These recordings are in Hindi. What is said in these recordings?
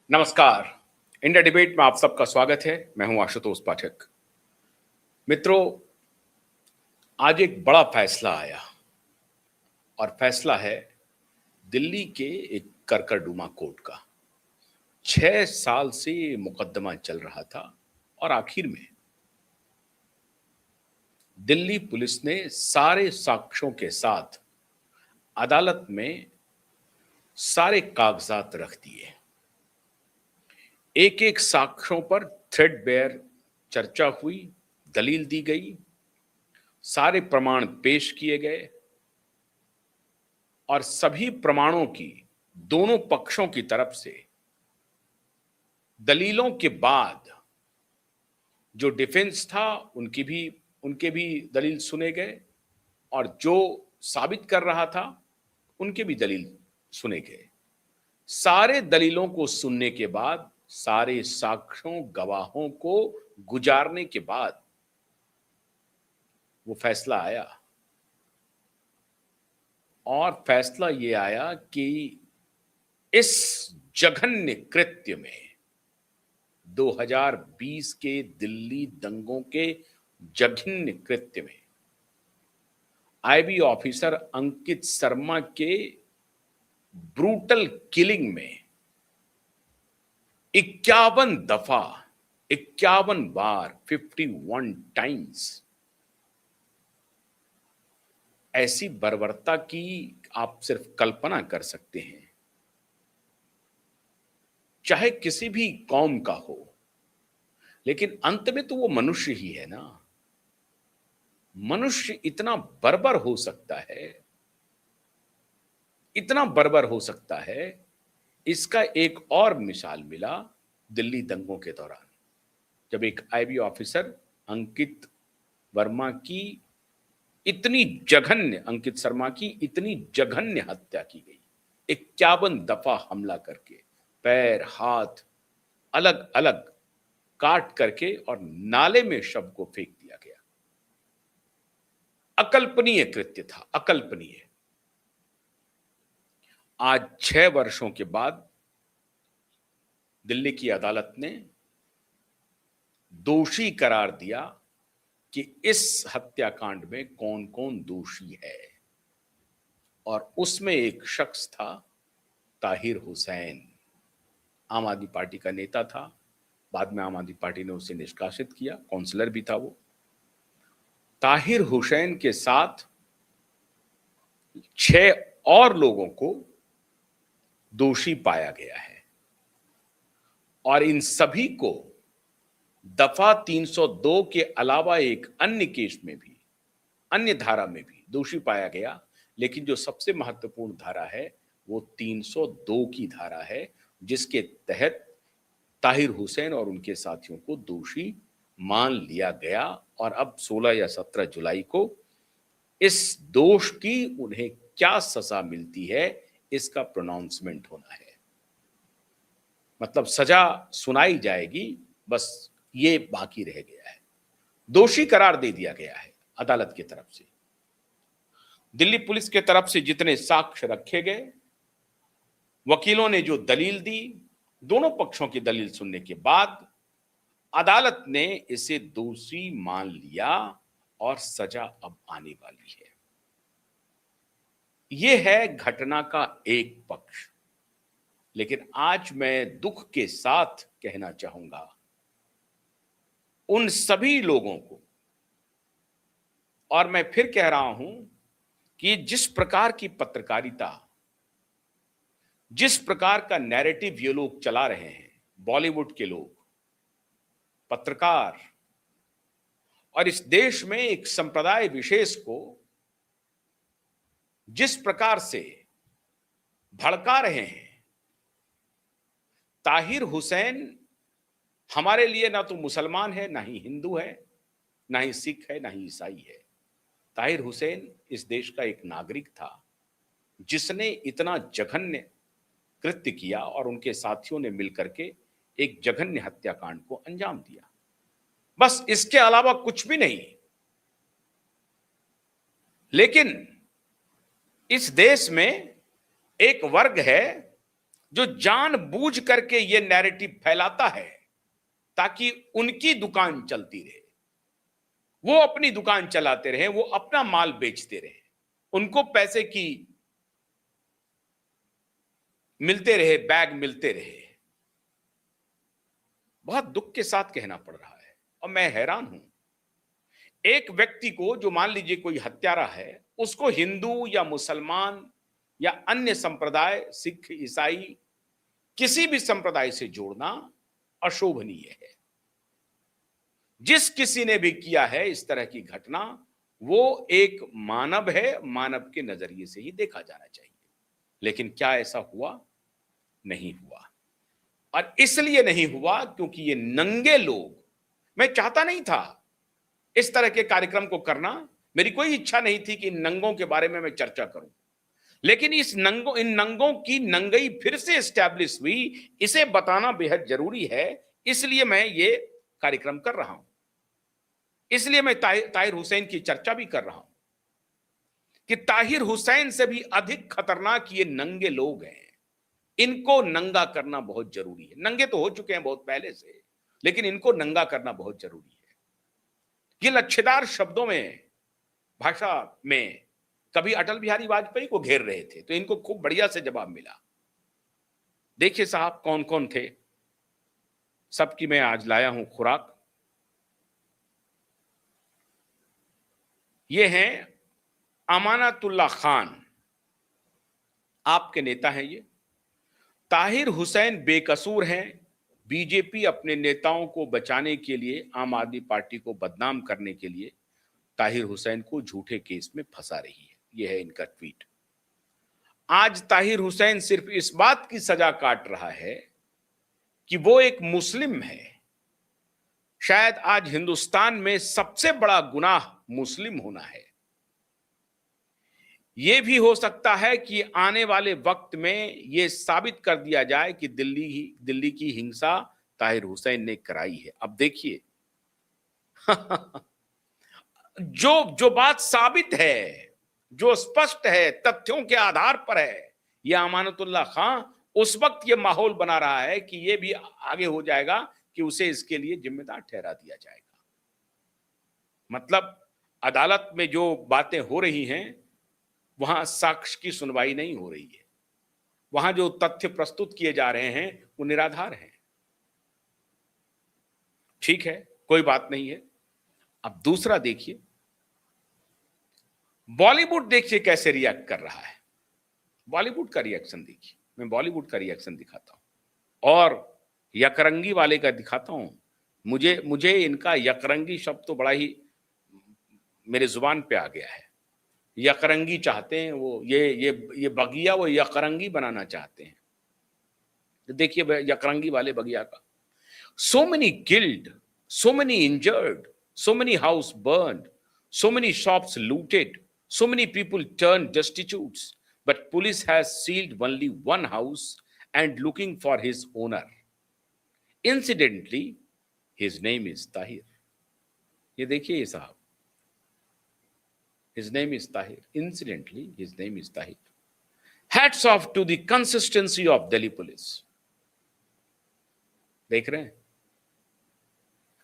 नमस्कार। इंडिया डिबेट में आप सबका स्वागत है। मैं हूं आशुतोष पाठक। मित्रों, आज एक बड़ा फैसला आया और फैसला है दिल्ली के एक करकरडूमा कोर्ट का। 6 साल से मुकदमा चल रहा था और आखिर में दिल्ली पुलिस ने सारे साक्ष्यों के साथ अदालत में सारे कागजात रख दिए। एक एक साक्ष्यों पर थ्रेडबेयर चर्चा हुई, दलील दी गई, सारे प्रमाण पेश किए गए और सभी प्रमाणों की दोनों पक्षों की तरफ से दलीलों के बाद जो डिफेंस था उनके भी दलील सुने गए और जो साबित कर रहा था उनके भी दलील सुने गए। सारे दलीलों को सुनने के बाद, सारे साक्ष्यों गवाहों को गुजारने के बाद वो फैसला आया और फैसला ये आया कि इस जघन्य कृत्य में 2020 के दिल्ली दंगों के जघन्य कृत्य में आईबी ऑफिसर अंकित शर्मा के ब्रूटल किलिंग में 51 दफा, 51 बार, 51 टाइम्स ऐसी बर्बरता की आप सिर्फ कल्पना कर सकते हैं। चाहे किसी भी कौम का हो, लेकिन अंत में तो वो मनुष्य ही है ना। मनुष्य इतना बर्बर हो सकता है, इतना बर्बर हो सकता है। इसका एक और मिसाल मिला दिल्ली दंगों के दौरान, जब एक आईबी ऑफिसर अंकित वर्मा की अंकित शर्मा की इतनी जघन्य हत्या की गई। 51 दफा हमला करके पैर हाथ अलग अलग काट करके और नाले में शव को फेंक दिया गया। अकल्पनीय कृत्य था, अकल्पनीय। आज 6 वर्षों के बाद दिल्ली की अदालत ने दोषी करार दिया कि इस हत्याकांड में कौन कौन दोषी है और उसमें एक शख्स था ताहिर हुसैन। आम आदमी पार्टी का नेता था, बाद में आम आदमी पार्टी ने उसे निष्कासित किया, काउंसलर भी था वो। ताहिर हुसैन के साथ 6 और लोगों को दोषी पाया गया है और इन सभी को दफा 302 के अलावा एक अन्य केस में भी, अन्य धारा में भी दोषी पाया गया। लेकिन जो सबसे महत्वपूर्ण धारा है वो 302 की धारा है, जिसके तहत ताहिर हुसैन और उनके साथियों को दोषी मान लिया गया और अब 16 या 17 जुलाई को इस दोष की उन्हें क्या सजा मिलती है इसका प्रोनाउंसमेंट होना है। मतलब सजा सुनाई जाएगी, बस ये बाकी रह गया है। दोषी करार दे दिया गया है अदालत की तरफ से। दिल्ली पुलिस के तरफ से जितने साक्ष्य रखे गए, वकीलों ने जो दलील दी, दोनों पक्षों की दलील सुनने के बाद अदालत ने इसे दोषी मान लिया और सजा अब आने वाली है। यह है घटना का एक पक्ष। लेकिन आज मैं दुख के साथ कहना चाहूंगा उन सभी लोगों को, और मैं फिर कह रहा हूं कि जिस प्रकार की पत्रकारिता, जिस प्रकार का नैरेटिव ये लोग चला रहे हैं, बॉलीवुड के लोग, पत्रकार, और इस देश में एक संप्रदाय विशेष को जिस प्रकार से भड़का रहे हैं। ताहिर हुसैन हमारे लिए ना तो मुसलमान है, ना ही हिंदू है, ना ही सिख है, ना ही ईसाई है। ताहिर हुसैन इस देश का एक नागरिक था जिसने इतना जघन्य कृत्य किया और उनके साथियों ने मिलकर के एक जघन्य हत्याकांड को अंजाम दिया। बस इसके अलावा कुछ भी नहीं। लेकिन इस देश में एक वर्ग है जो जानबूझ करके ये नैरेटिव फैलाता है ताकि उनकी दुकान चलती रहे, वो अपनी दुकान चलाते रहे, वो अपना माल बेचते रहे, उनको पैसे की मिलते रहे, बैग मिलते रहे। बहुत दुख के साथ कहना पड़ रहा है और मैं हैरान हूं। एक व्यक्ति को, जो मान लीजिए कोई हत्यारा है, उसको हिंदू या मुसलमान या अन्य संप्रदाय, सिख, ईसाई, किसी भी संप्रदाय से जोड़ना अशोभनीय है। जिस किसी ने भी किया है इस तरह की घटना, वो एक मानव है, मानव के नजरिए से ही देखा जाना चाहिए। लेकिन क्या ऐसा हुआ? नहीं हुआ। और इसलिए नहीं हुआ क्योंकि ये नंगे लोग, मैं चाहता नहीं था इस तरह के कार्यक्रम को करना, मेरी कोई इच्छा नहीं थी कि नंगों के बारे में मैं चर्चा करूं, लेकिन इन नंगों की नंगई फिर से एस्टैब्लिश हुई, इसे बताना बेहद जरूरी है। इसलिए मैं ये कार्यक्रम कर रहा हूं, इसलिए मैं ताहिर हुसैन की चर्चा भी कर रहा हूं कि ताहिर हुसैन से भी अधिक खतरनाक ये नंगे लोग हैं। इनको नंगा करना बहुत जरूरी है। नंगे तो हो चुके हैं बहुत पहले से, लेकिन इनको नंगा करना बहुत जरूरी है। ये लच्छेदार शब्दों में, भाषा में कभी अटल बिहारी वाजपेयी को घेर रहे थे, तो इनको खूब बढ़िया से जवाब मिला। देखिए साहब, कौन कौन थे, सबकी मैं आज लाया हूं खुराक। ये हैं अमानतुल्लाह खान, आपके नेता हैं ये। ताहिर हुसैन बेकसूर हैं। बीजेपी अपने नेताओं को बचाने के लिए, आम आदमी पार्टी को बदनाम करने के लिए ताहिर हुसैन को झूठे केस में फंसा रही है। यह है इनका ट्वीट। आज ताहिर हुसैन सिर्फ इस बात की सजा काट रहा है कि वो एक मुस्लिम है। शायद आज हिंदुस्तान में सबसे बड़ा गुनाह मुस्लिम होना है। यह भी हो सकता है कि आने वाले वक्त में यह साबित कर दिया जाए कि दिल्ली की हिंसा ताहिर हुसैन ने कराई है। अब देखिए जो बात साबित है, जो स्पष्ट है, तथ्यों के आधार पर है, यह अमानतुल्लाह खान उस वक्त यह माहौल बना रहा है कि यह भी आगे हो जाएगा कि उसे इसके लिए जिम्मेदार ठहरा दिया जाएगा। मतलब अदालत में जो बातें हो रही हैं, वहां साक्ष्य की सुनवाई नहीं हो रही है, वहां जो तथ्य प्रस्तुत किए जा रहे हैं वो निराधार हैं। ठीक है, कोई बात नहीं है। अब दूसरा देखिए, बॉलीवुड देखिए कैसे रिएक्ट कर रहा है। बॉलीवुड का रिएक्शन देखिए, मैं बॉलीवुड का रिएक्शन दिखाता हूं और यकरंगी वाले का दिखाता हूं। मुझे इनका यकरंगी शब्द तो बड़ा ही मेरे जुबान पे आ गया है। यकरंगी चाहते हैं वो, ये बगिया वो यकरंगी बनाना चाहते हैं। तो देखिए यकरंगी वाले बगिया का, so many killed, so many injured, so many house burned, so many shops looted, so many people turned destitute, but police has sealed only one house and looking for his owner. Incidentally, his name is Tahir. ये देखिए साहब, his name is Tahir. Incidentally, his name is Tahir. Hats off to the consistency of Delhi police. देख रहे हैं,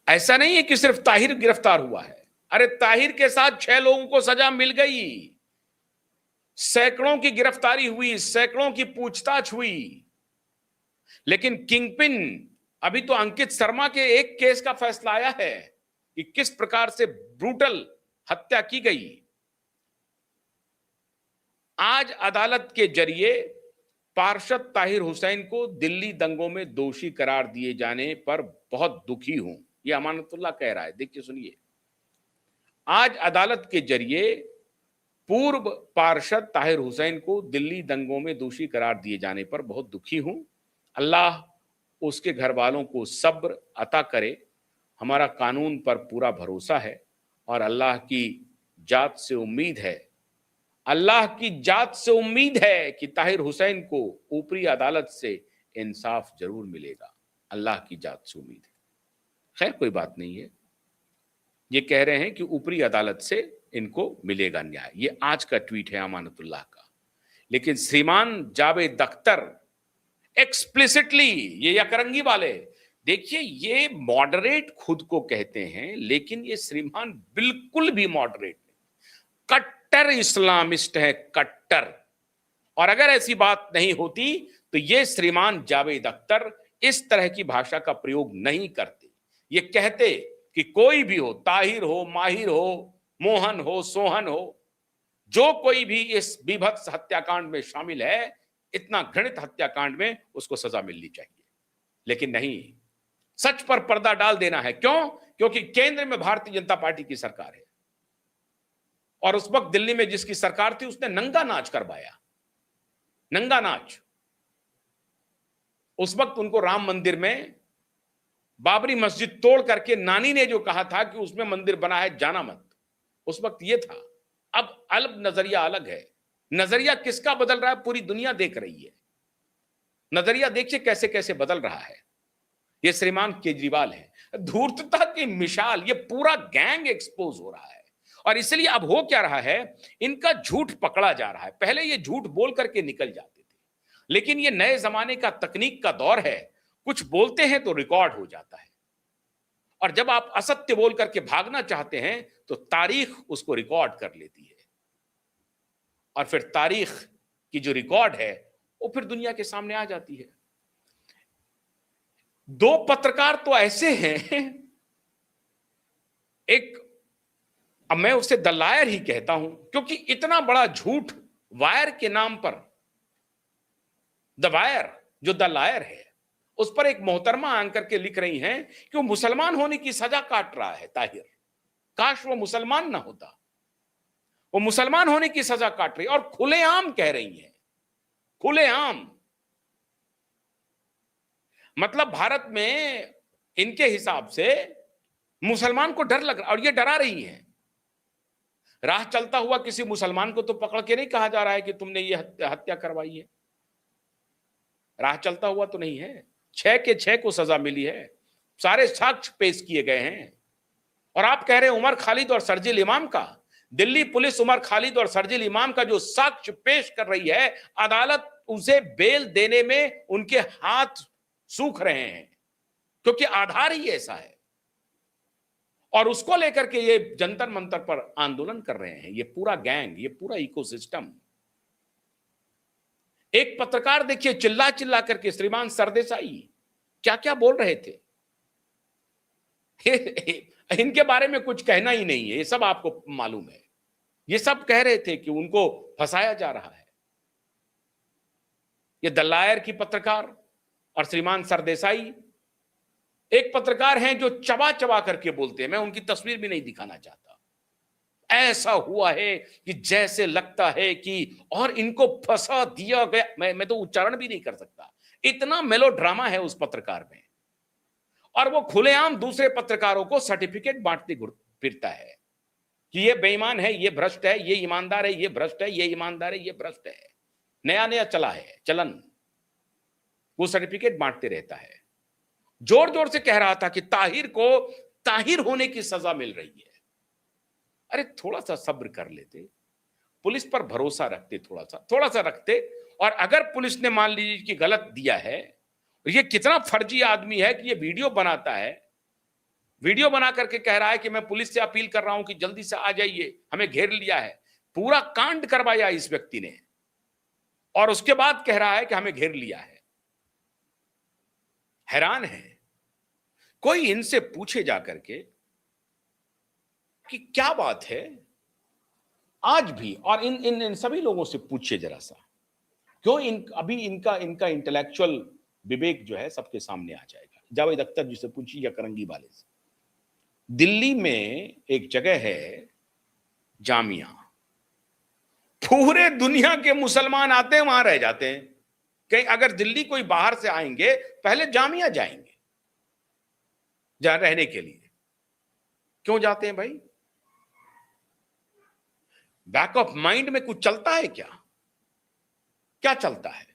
ऐसा नहीं है कि सिर्फ ताहिर गिरफ्तार हुआ है। अरे ताहिर के साथ 6 लोगों को सजा मिल गई, सैकड़ों की गिरफ्तारी हुई, सैकड़ों की पूछताछ हुई, लेकिन किंगपिन, अभी तो अंकित शर्मा के एक केस का फैसला आया है कि किस प्रकार से ब्रूटल हत्या की गई। आज अदालत के जरिए पार्षद ताहिर हुसैन को दिल्ली दंगों में दोषी करार दिए जाने पर बहुत दुखी हूं, यह अमानतुल्लाह कह रहा है। देखिए सुनिए, आज अदालत के जरिए पूर्व पार्षद ताहिर हुसैन को दिल्ली दंगों में दोषी करार दिए जाने पर बहुत दुखी हूं। अल्लाह उसके घर वालों को सब्र अता करे। हमारा कानून पर पूरा भरोसा है और अल्लाह की जात से उम्मीद है, अल्लाह की जात से उम्मीद है कि ताहिर हुसैन को ऊपरी अदालत से इंसाफ जरूर मिलेगा। अल्लाह की जात से उम्मीद है। खैर कोई बात नहीं है, ये कह रहे हैं कि ऊपरी अदालत से इनको मिलेगा न्याय। ये आज का ट्वीट है अमानतुल्लाह का। लेकिन श्रीमान जावेद अख्तर एक्सप्लिसिटली ये अकरंगी वाले, देखिए ये मॉडरेट खुद को कहते हैं, लेकिन ये श्रीमान बिल्कुल भी मॉडरेट नहीं, कट्टर इस्लामिस्ट है, कट्टर। और अगर ऐसी बात नहीं होती तो ये श्रीमान जावेद अख्तर इस तरह की भाषा का प्रयोग नहीं करते। ये कहते कि कोई भी हो, ताहिर हो, माहिर हो, मोहन हो, सोहन हो, जो कोई भी इस बीभत्स हत्याकांड में शामिल है, इतना घृणित हत्याकांड में, उसको सजा मिलनी चाहिए। लेकिन नहीं, सच पर पर्दा डाल देना है। क्यों? क्योंकि केंद्र में भारतीय जनता पार्टी की सरकार है और उस वक्त दिल्ली में जिसकी सरकार थी उसने नंगा नाच करवाया, नंगा नाच। उस वक्त उनको राम मंदिर में बाबरी मस्जिद तोड़ करके नानी ने जो कहा था कि उसमें मंदिर बना है, जाना मत, उस वक्त ये था। अब नजरिया अलग है। नजरिया किसका बदल रहा है? पूरी दुनिया देख रही है। नजरिया देखिए कैसे कैसे बदल रहा है। ये श्रीमान केजरीवाल है, धूर्तता की मिसाल। ये पूरा गैंग एक्सपोज हो रहा है और इसलिए अब हो क्या रहा है, इनका झूठ पकड़ा जा रहा है। पहले ये झूठ बोल करके निकल जाते थे, लेकिन ये नए जमाने का तकनीक का दौर है। कुछ बोलते हैं तो रिकॉर्ड हो जाता है, और जब आप असत्य बोल करके भागना चाहते हैं तो तारीख उसको रिकॉर्ड कर लेती है, और फिर तारीख की जो रिकॉर्ड है वो फिर दुनिया के सामने आ जाती है। दो पत्रकार तो ऐसे हैं, एक, अब मैं उसे द लायर ही कहता हूं, क्योंकि इतना बड़ा झूठ वायर के नाम पर, द वायर जो द लायर है, उस पर एक मोहतरमा आकर के लिख रही हैं कि वो मुसलमान होने की सजा काट रहा है ताहिर, काश वो मुसलमान ना होता, वो मुसलमान होने की सजा काट रही है, और खुलेआम कह रही हैं, खुलेआम। मतलब भारत में इनके हिसाब से मुसलमान को डर लग रहा, और ये डरा रही हैं। राह चलता हुआ किसी मुसलमान को तो पकड़ के नहीं कहा जा रहा है कि तुमने ये हत्या करवाई है, राह चलता हुआ तो नहीं है। 6 के 6 को सजा मिली है, सारे साक्ष्य पेश किए गए हैं। और आप कह रहे हैं उमर खालिद और शर्जील इमाम का, दिल्ली पुलिस उमर खालिद और शर्जील इमाम का जो साक्ष्य पेश कर रही है, अदालत उसे बेल देने में उनके हाथ सूख रहे हैं, क्योंकि आधार ही ऐसा है। और उसको लेकर के ये जंतर मंतर पर आंदोलन कर रहे हैं, ये पूरा गैंग, ये पूरा इकोसिस्टम। एक पत्रकार देखिए चिल्ला चिल्ला करके, श्रीमान सरदेसाई क्या क्या बोल रहे थे। इनके बारे में कुछ कहना ही नहीं है, ये सब आपको मालूम है। ये सब कह रहे थे कि उनको फंसाया जा रहा है। ये द लायर की पत्रकार और श्रीमान सरदेसाई, एक पत्रकार हैं जो चबा चबा करके बोलते हैं, मैं उनकी तस्वीर भी नहीं दिखाना चाहता। ऐसा हुआ है कि जैसे लगता है कि, और इनको फंसा दिया गया, मैं तो उच्चारण भी नहीं कर सकता, इतना मेलोड्रामा है उस पत्रकार में। और वो खुलेआम दूसरे पत्रकारों को सर्टिफिकेट बांटते फिरता है कि ये बेईमान है, ये भ्रष्ट है, ये ईमानदार है, ये भ्रष्ट है, ये ईमानदार है, ये भ्रष्ट है। नया नया चला है चलन, वो सर्टिफिकेट बांटते रहता है। जोर जोर से कह रहा था कि ताहिर को ताहिर होने की सजा मिल रही है। अरे थोड़ा सा सब्र कर लेते, पुलिस पर भरोसा रखते, थोड़ा सा रखते। और अगर पुलिस ने मान लीजिए कि गलत दिया है, ये कितना फर्जी आदमी है कि ये वीडियो बनाता है, वीडियो बना करके कह रहा है कि मैं पुलिस से अपील कर रहा हूं कि जल्दी से आ जाइए, हमें घेर लिया है। पूरा कांड करवाया इस व्यक्ति ने, और उसके बाद कह रहा है कि हमें घेर लिया है। हैरान है। कोई इनसे पूछे जाकर के कि क्या बात है आज भी, और इन सभी लोगों से पूछिए जरा सा, क्यों अभी इनका इंटेलेक्चुअल विवेक जो है सबके सामने आ जाएगा। जावेद अख्तर जी से पूछिए या करंगी वाले से। दिल्ली में एक जगह है जामिया, पूरे दुनिया के मुसलमान आते हैं, वहां रह जाते हैं। कहीं अगर दिल्ली कोई बाहर से आएंगे, पहले जामिया जाएंगे जहां रहने के लिए। क्यों जाते हैं भाई? बैक ऑफ माइंड में कुछ चलता है क्या? क्या चलता है?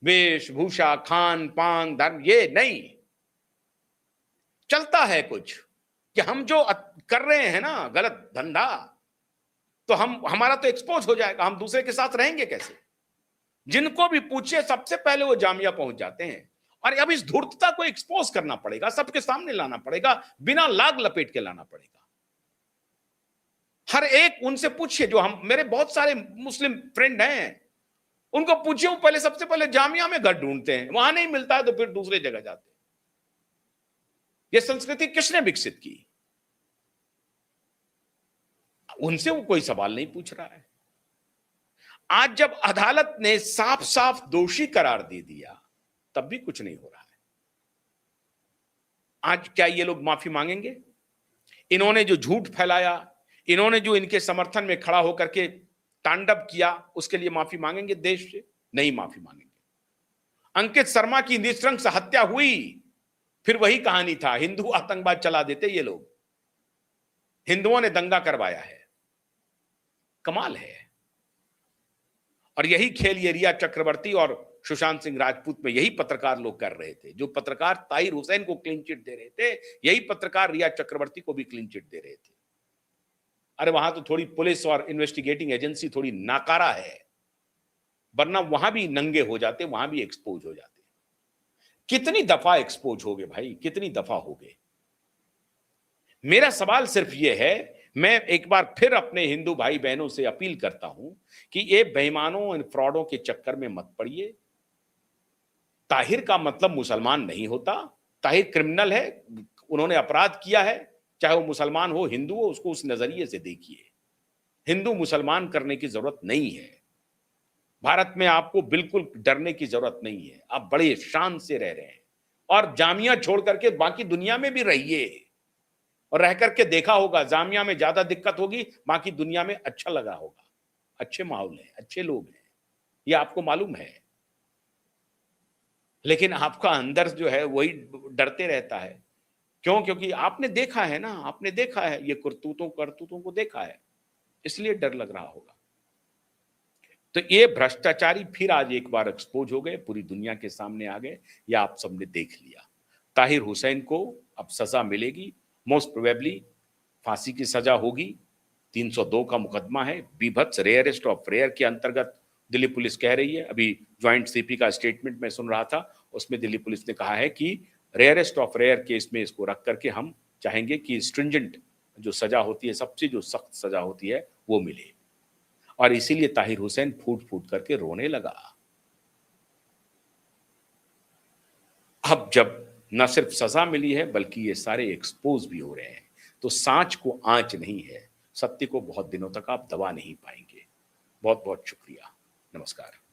वेशभूषा, खान पान, धर्म, ये नहीं चलता है कुछ कि हम जो कर रहे हैं ना गलत धंधा, तो हमारा तो एक्सपोज हो जाएगा, हम दूसरे के साथ रहेंगे कैसे? जिनको भी पूछे सबसे पहले वो जामिया पहुंच जाते हैं। और अब इस धूर्तता को एक्सपोज करना पड़ेगा, सबके सामने लाना पड़ेगा, बिना लाग लपेट के लाना पड़ेगा। हर एक उनसे पूछिए, जो हम, मेरे बहुत सारे मुस्लिम फ्रेंड हैं, उनको पूछिए, वो पहले सबसे पहले जामिया में घर ढूंढते हैं, वहां नहीं मिलता है तो फिर दूसरे जगह जाते हैं। ये संस्कृति किसने विकसित की? उनसे वो कोई सवाल नहीं पूछ रहा है। आज जब अदालत ने साफ साफ दोषी करार दे दिया, तब भी कुछ नहीं हो रहा है। आज क्या ये लोग माफी मांगेंगे? इन्होंने जो झूठ फैलाया, इन्होंने जो इनके समर्थन में खड़ा होकर के तांडव किया, उसके लिए माफी मांगेंगे देश से? नहीं माफी मांगेंगे। अंकित शर्मा की निशंस हत्या हुई, फिर वही कहानी था, हिंदू आतंकवाद चला देते ये लोग, हिंदुओं ने दंगा करवाया है। कमाल है। और यही खेल ये रिया चक्रवर्ती और सुशांत सिंह राजपूत में यही पत्रकार लोग कर रहे थे। जो पत्रकार ताहिर हुसैन को क्लीन चिट दे रहे थे, यही पत्रकार रिया चक्रवर्ती को भी क्लीन चिट दे रहे थे। अरे वहां तो थोड़ी पुलिस और इन्वेस्टिगेटिंग एजेंसी थोड़ी नाकारा है, वरना वहां भी नंगे हो जाते, वहां भी एक्सपोज हो जाते। कितनी दफा एक्सपोज हो गए भाई, कितनी दफा हो गए? मेरा सवाल सिर्फ यह है, मैं एक बार फिर अपने हिंदू भाई बहनों से अपील करता हूं कि ये बेईमानों, इन फ्रॉडों के चक्कर में मत पड़िए। ताहिर का मतलब मुसलमान नहीं होता। ताहिर क्रिमिनल है, उन्होंने अपराध किया है, चाहे वो मुसलमान हो हिंदू हो, उसको उस नजरिए से देखिए। हिंदू मुसलमान करने की जरूरत नहीं है। भारत में आपको बिल्कुल डरने की जरूरत नहीं है। आप बड़े शान से रह रहे हैं, और जामिया छोड़ करके बाकी दुनिया में भी रहिए, और रह करके देखा होगा, जामिया में ज्यादा दिक्कत होगी, बाकी दुनिया में अच्छा लगा होगा। अच्छे माहौल है, अच्छे लोग हैं, ये आपको मालूम है। लेकिन आपका अंदर जो है वही डरते रहता है। क्यों? क्योंकि आपने देखा है ना, आपने देखा है ये करतूतों को देखा है, इसलिए डर लग रहा होगा। तो ये भ्रष्टाचारी फिर आज एक बार एक्सपोज हो गए, पूरी दुनिया के सामने आ गए, या आप सबने देख लिया। ताहिर हुसैन को अब सजा मिलेगी, मोस्ट प्रोबेबली फांसी की सजा होगी। 302 का मुकदमा है, बीभत्स रेयरेस्ट ऑफ रेयर के अंतर्गत दिल्ली पुलिस कह रही है। अभी ज्वाइंट सीपी का स्टेटमेंट मैं सुन रहा था, उसमें दिल्ली पुलिस ने कहा है कि रेयरेस्ट ऑफ रेयर केस में इसको रख करके हम चाहेंगे कि स्ट्रिंजेंट जो सजा होती है, सबसे जो सख्त सजा होती है, वो मिले। और इसीलिए ताहिर हुसैन फूट फूट करके रोने लगा। अब जब न सिर्फ सजा मिली है, बल्कि ये सारे एक्सपोज भी हो रहे हैं, तो सांच को आंच नहीं है, सत्य को बहुत दिनों तक आप दबा नहीं पाएंगे। बहुत बहुत शुक्रिया। नमस्कार।